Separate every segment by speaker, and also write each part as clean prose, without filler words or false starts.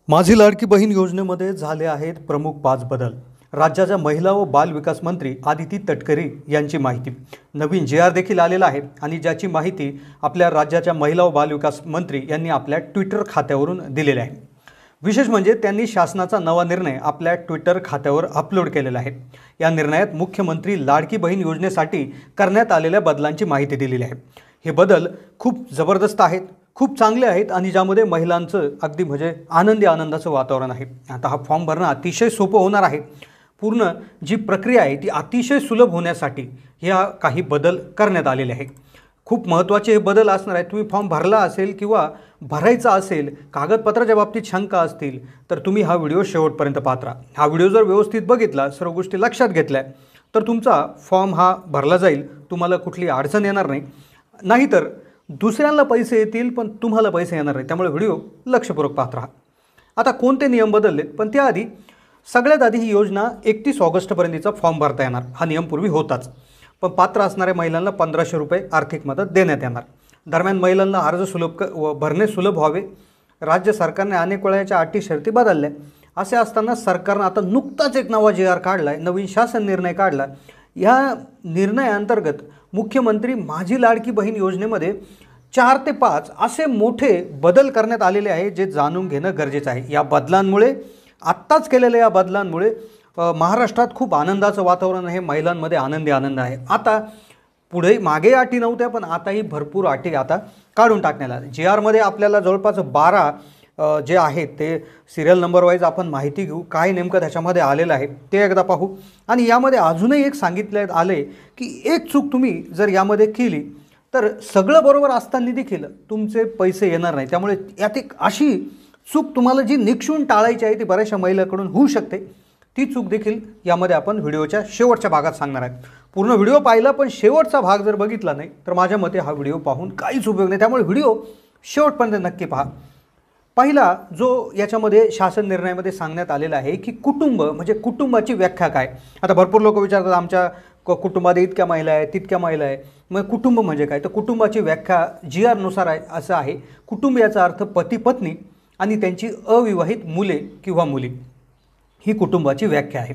Speaker 1: माझी लाडकी बहीण योजनेमध्ये झाले आहेत प्रमुख 5 बदल। राज्याच्या महिला व बाल विकास मंत्री आदिती तटकरे यांची माहिती। नवीन जे आर देखील आलेला आहे आणि ज्याची माहिती आपल्या राज्याच्या महिला व बाल विकास मंत्री यांनी आपल्या ट्विटर खात्यावरून दिलेली आहे। विशेष म्हणजे त्यांनी शासनाचा नवा निर्णय आपल्या ट्विटर खात्यावर अपलोड केलेला आहे। या निर्णयात मुख्यमंत्री लाडकी बहीण योजनेसाठी करण्यात आलेल्या बदलांची माहिती दिलेली आहे। हे बदल खूप जबरदस्त आहेत, खूप चांगले आहेत आणि ज्यामध्ये महिलांचं अगदी म्हणजे आनंदाचं वातावरण आहे। आता हा फॉर्म भरणं अतिशय सोपं होणार आहे। पूर्ण जी प्रक्रिया आहे ती अतिशय सुलभ होण्यासाठी ह्या काही बदल करण्यात आलेले आहेत। खूप महत्त्वाचे हे बदल असणार आहेत। तुम्ही फॉर्म भरला असेल किंवा भरायचा असेल, कागदपत्राच्या बाबतीत शंका असतील तर तुम्ही हा व्हिडिओ शेवटपर्यंत पाहत राहा। हा व्हिडिओ जर व्यवस्थित बघितला, सर्व गोष्टी लक्षात घेतल्या तर तुमचा फॉर्म हा भरला जाईल, तुम्हाला कुठली अडचण येणार नाही। नाहीतर दुसऱ्यांना पैसे येतील पण तुम्हाला पैसे येणार नाही। त्यामुळे व्हिडिओ लक्षपूर्वक पाहत राहा। आता कोणते नियम बदललेत, पण त्याआधी सगळ्यात आधी ही योजना 31 ऑगस्टपर्यंतचा फॉर्म भरता येणार। हा नियम पूर्वी होताच, पण पात्र असणाऱ्या महिलांना 1500 रुपये आर्थिक मदत देण्यात येणार। दरम्यान महिलांना अर्ज भरणे सुलभ व्हावे, राज्य सरकारने अनेक वेळा याच्या अटी शर्ती बदलल्या। असे असताना सरकारने आता नुकताच एक नवा जे आर काढलाय, नवीन शासन निर्णय काढला। या निर्णयाअंतर्गत मुख्यमंत्री माझी लाडकी बहीण योजनेमध्ये 4 ते 5 असे मोठे बदल करण्यात आलेले आहे, जे जाणून घेणं गरजेचं आहे। या बदलांमुळे, आत्ताच केलेल्या या बदलांमुळे महाराष्ट्रात खूप आनंदाचं वातावरण आहे, महिलांमध्ये आनंद आहे। आता पुढे मागे अटी नव्हत्या, पण आताही भरपूर अटी आता काढून टाकण्यात आल्या। जे आरमध्ये आपल्याला जवळपास 12 जे आहेत ते सिरियल नंबर वाईज आपण माहिती घेऊ, काय नेमकं त्याच्यामध्ये आलेलं आहे ते एकदा पाहू। आणि यामध्ये अजूनही एक सांगितलं आले की एक चूक तुम्ही जर यामध्ये केली तर सगळं बरोबर असताना देखील तुमचे पैसे येणार नाही। त्यामुळे यात एक अशी चूक तुम्हाला जी निक्षून टाळायची आहे ती बऱ्याचशा महिलांकडून होऊ शकते। ती चूक देखील यामध्ये आपण व्हिडिओच्या शेवटच्या भागात सांगणार आहे। पूर्ण व्हिडिओ पाहिला पण शेवटचा भाग जर बघितला नाही तर माझ्या मते हा व्हिडिओ पाहून काहीच उपयोग नाही। त्यामुळे व्हिडिओ शेवटपर्यंत नक्की पहा। पहिला जो याच्यामध्ये शासन निर्णयामध्ये सांगण्यात आलेला आहे की कुटुंब म्हणजे कुटुंबाची व्याख्या काय। आता भरपूर लोक विचारतात आमच्या कुटुंबात इतक्या महिला आहेत, तितक्या महिला आहे, मग कुटुंब म्हणजे काय? तर कुटुंबाची व्याख्या जी आर नुसार आहे असं आहे, कुटुंब याचा अर्थ पती पत्नी आणि त्यांची अविवाहित मुले किंवा मुली, ही कुटुंबाची व्याख्या आहे।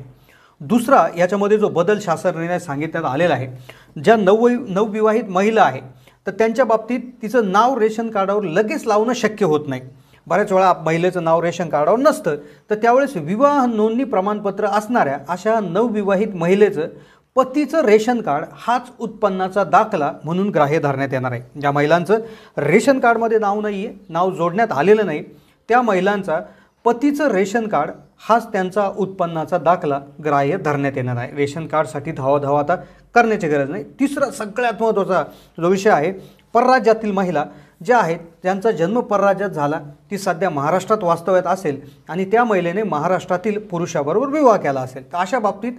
Speaker 1: दुसरा याच्यामध्ये जो बदल शासन निर्णय सांगितण्यात आलेला आहे, ज्या नवविवाहित महिला आहे तर त्यांच्या बाबतीत तिचं नाव रेशन कार्डावर लगेच लावणं शक्य होत नाही। बऱ्याच वेळा महिलेचं नाव रेशन कार्डावर नसतं, तर त्यावेळेस विवाह नोंदणी प्रमाणपत्र असणाऱ्या अशा नवविवाहित महिलेचं पतीचं रेशन कार्ड हाच उत्पन्नाचा दाखला म्हणून ग्राह्य धरण्यात येणार आहे। ज्या महिलांचं रेशन कार्डमध्ये नाव नाही आहे, नाव जोडण्यात आलेलं नाही, त्या महिलांचा पतीचं रेशन कार्ड हाच त्यांचा उत्पन्नाचा दाखला ग्राह्य धरण्यात येणार आहे। रेशन कार्डसाठी धावा आता करण्याची गरज नाही। तिसरा सगळ्यात महत्त्वाचा जो विषय आहे, परराज्यातील महिला ज्या आहेत ज्यांचा जन्म परराज्यात झाला, ती सध्या महाराष्ट्रात वास्तव्यात असेल आणि त्या महिलेने महाराष्ट्रातील पुरुषाबरोबर विवाह केला असेल, तर अशा बाबतीत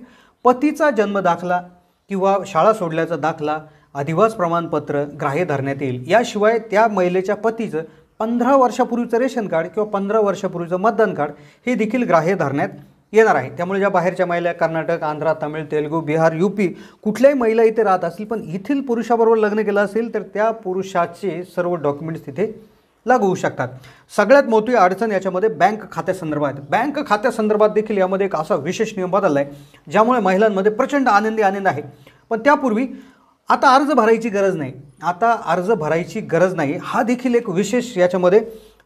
Speaker 1: पतीचा जन्म दाखला किंवा शाळा सोडल्याचा दाखला, अधिवास प्रमाणपत्र ग्राह्य धरण्यात येईल। याशिवाय त्या महिलेच्या पतीचं 15 वर्षापूर्वीचं रेशन कार्ड किंवा 15 वर्षापूर्वीचं मतदान कार्ड हे देखील ग्राह्य धरण्यात येणार आहे। त्यामुळे ज्या बाहेरच्या महिला कर्नाटक, आंध्र, तमिळ, तेलुगू, बिहार, यूपी कुठल्याही महिला इथे राहत असतील पण येथील पुरुषाबरोबर लग्न केलं असेल तर त्या पुरुषाचे सर्व डॉक्युमेंट्स तिथे लागू होऊ शकतात। सगळ्यात मोठी अडचण याच्यामध्ये बँक खात्यासंदर्भात आहे। बँक खात्यासंदर्भात देखील यामध्ये एक असा विशेष नियम बदलला आहे ज्यामुळे महिलांमध्ये प्रचंड आनंद आहे। पण त्यापूर्वी आता अर्ज भरायची गरज नाही, हा देखील एक विशेष याच्यामध्ये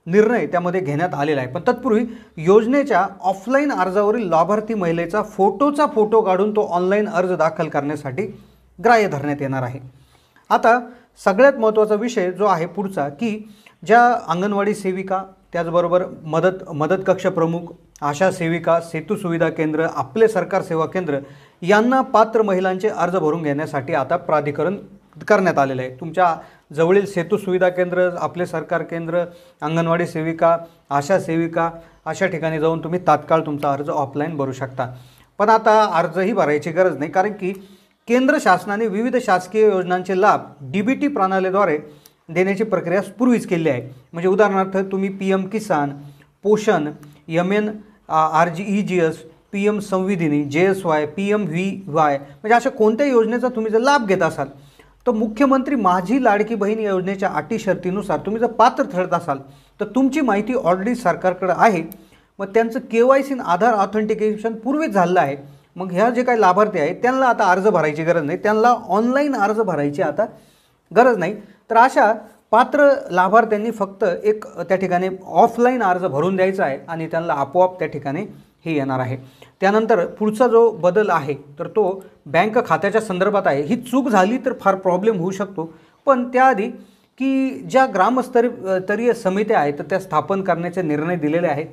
Speaker 1: निर्णय त्यामध्ये घेण्यात आलेला आहे। पण तत्पूर्वी योजनेच्या ऑफलाईन अर्जावरील लाभार्थी महिलेचा फोटो काढून तो ऑनलाईन अर्ज दाखल करण्यासाठी ग्राह्य धरण्यात येणार आहे। आता सगळ्यात महत्त्वाचा विषय जो आहे पुढचा, की ज्या अंगणवाडी सेविका, त्याचबरोबर मदत कक्ष प्रमुख, आशा सेविका, सेतू सुविधा केंद्र, आपले सरकार सेवा केंद्र यांना पात्र महिलांचे अर्ज भरून घेण्यासाठी आता प्राधिकरण करण्यात आलेलं आहे। तुमच्या जवळील सेतू सुविधा केंद्र, आपले सरकार केंद्र, अंगणवाडी सेविका, आशा सेविका अशा ठिकाणी जाऊन तुम्ही तात्काळ तुमचा अर्ज ऑफलाईन भरू शकता। पण आता अर्जही भरायची गरज नाही, कारण की केंद्र शासनाने विविध शासकीय योजनांचे लाभ DBT प्रणालीद्वारे देण्याची प्रक्रिया पूर्वीच केली आहे। म्हणजे उदाहरणार्थ तुम्ही PM किसान, पोषण, MNRGEGS, PM संविधिनी, JSY, PMVY म्हणजे अशा कोणत्याही योजनेचा तुम्ही जर लाभ घेत असाल तर मुख्यमंत्री माझी लाडकी बहीण योजनेच्या अटी शर्तीनुसार तुम्ही जर पात्र ठरत असाल तर तुमची माहिती ऑलरेडी सरकारकडे आहे मग त्यांचं KYC आधार ऑथेंटिकेशन पूर्वीच झालेलं आहे. मग ह्या जे काही लाभार्थी आहेत त्यांना आता अर्ज भरायची गरज नाही, त्यांना ऑनलाईन अर्ज भरायची आता गरज नाही. तर अशा पात्र लाभार्थ्यांनी फक्त एक त्या ठिकाणी ऑफलाईन अर्ज भरून द्यायचा आहे आणि त्यांना आपोआप त्या ठिकाणी हे येणार आहे. त्यानंतर पुढचा जो बदल आहे तर तो बँक खात्याच्या संदर्भात आहे. ही चूक झाली तर फार प्रॉब्लेम होऊ शकतो, पण त्याआधी की ज्या ग्रामस्तरीय समित्या आहेत तर त्या स्थापन करण्याचे निर्णय दिलेले आहेत.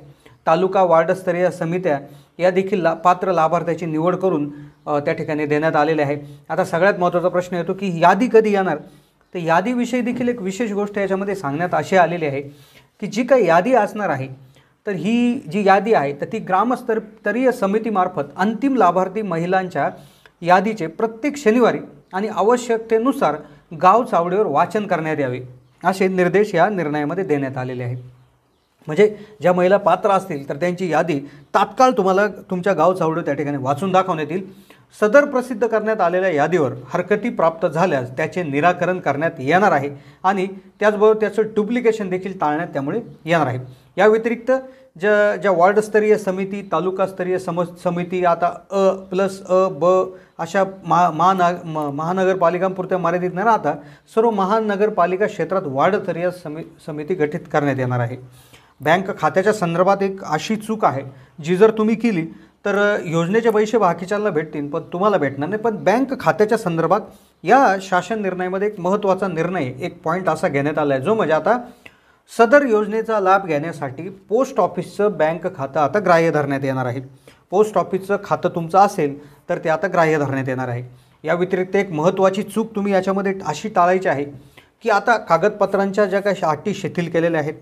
Speaker 1: तालुका वार्डस्तरीय समित्या या देखील पात्र लाभार्थ्याची निवड करून त्या ठिकाणी देण्यात आलेले आहे. आता सगळ्यात महत्त्वाचा प्रश्न येतो की यादी कधी येणार. तर यादीविषयी देखील एक विशेष गोष्ट याच्यामध्ये सांगण्यात अशी आलेली आहे की जी काही यादी असणार आहे तर ही जी यादी आहे तर ती ग्रामस्तरीय समितीमार्फत अंतिम लाभार्थी महिलांच्या यादीचे प्रत्येक शनिवारी आणि आवश्यकतेनुसार गाव चावडीवर वाचन करण्यात यावे असे निर्देश या निर्णयामध्ये देण्यात आलेले आहेत. म्हणजे ज्या महिला पात्र असतील तर त्यांची यादी तात्काळ तुम्हाला तुमच्या गाव चावडीवर त्या ठिकाणी वाचून दाखवण्यात येईल. सदर प्रसिद्ध करण्यात आलेल्या यादीवर हरकती प्राप्त झाल्यास त्याचे निराकरण करण्यात येणार आहे आणि त्याचबरोबर त्याचं डुप्लिकेशन देखील टाळण्यात त्यामुळे येणार आहे. या व्यतिरिक्त ज्या वार्डस्तरीय समिती, तालुकास्तरीय समिती आता ब अशा महानगरपालिकांपुरत्या मर्यादित न राहता सर्व महानगरपालिका क्षेत्रात वार्डस्तरीय समिती गठीत करण्यात येणार आहे. बँक खात्याच्या संदर्भात एक अशी चूक आहे जी जर तुम्ही केली तर योजनेचे पैसे बाकीच्यांना भेटतील पण तुम्हाला भेटणार नाही. पण बँक खात्याच्या संदर्भात या शासन निर्णयामध्ये एक महत्त्वाचा निर्णय, एक पॉईंट असा घेण्यात आला आहे जो म्हणजे आता सदर योजनेचा लाभ घेण्यासाठी पोस्ट ऑफिसचं बँक खातं आता ग्राह्य धरण्यात येणार आहे. पोस्ट ऑफिसचं खातं तुमचं असेल तर ते आता ग्राह्य धरण्यात येणार आहे. या व्यतिरिक्त एक महत्त्वाची चूक तुम्ही याच्यामध्ये अशी टाळायची आहे की आता कागदपत्रांच्या ज्या काही अटी शिथिल केलेल्या आहेत,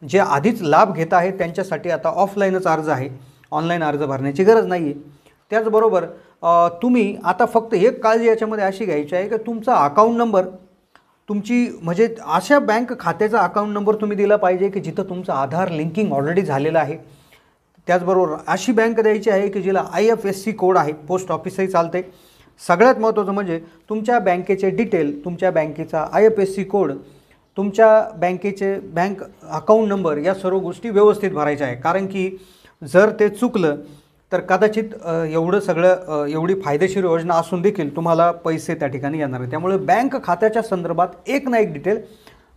Speaker 1: जे आधीच लाभ घेत आहेत त्यांच्यासाठी आता ऑफलाईनच अर्ज आहे, ऑनलाईन अर्ज भरण्याची गरज नाही आहे. त्याचबरोबर तुम्ही आता फक्त एक काळजी याच्यामध्ये अशी घ्यायची आहे की तुमचा अकाउंट नंबर तुमची म्हणजे अशा बँक खात्याचा अकाउंट नंबर तुम्ही दिला पाहिजे की जिथं तुमचं आधार लिंकिंग ऑलरेडी झालेलं आहे. त्याचबरोबर अशी बँक द्यायची आहे की जिला IFSC कोड आहे, पोस्ट ऑफिसही चालते. सगळ्यात महत्त्वाचं म्हणजे तुमच्या बँकेचे डिटेल, तुमच्या बँकेचा IFSC कोड, तुमच्या बँकेचे बँक अकाउंट नंबर या सर्व गोष्टी व्यवस्थित भरायच्या आहे. कारण की जर ते चुकलं तर कदाचित एवढी फायदेशीर योजना असून देखील तुम्हाला पैसे त्या ठिकाणी येणार आहे. त्यामुळे बँक खात्याच्या संदर्भात एक ना एक डिटेल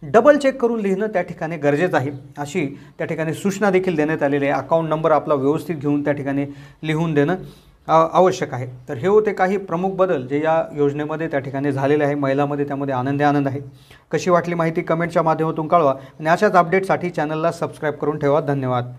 Speaker 1: डबल चेक करून लिहिणं त्या ठिकाणी गरजेचं आहे अशी त्या ठिकाणी सूचना देखील देण्यात आलेली आहे. अकाउंट नंबर आपला व्यवस्थित घेऊन त्या ठिकाणी लिहून देणं आवश्यक आहे. तर हे होते काही प्रमुख बदल जे या योजनेमध्ये त्या ठिकाणी झालेले आहे. महिलांमध्ये त्यामध्ये आनंद आहे. कशी वाटली माहिती कमेंटच्या माध्यमातून कळवा आणि अशाच अपडेटसाठी चॅनलला सबस्क्राईब करून ठेवा. धन्यवाद.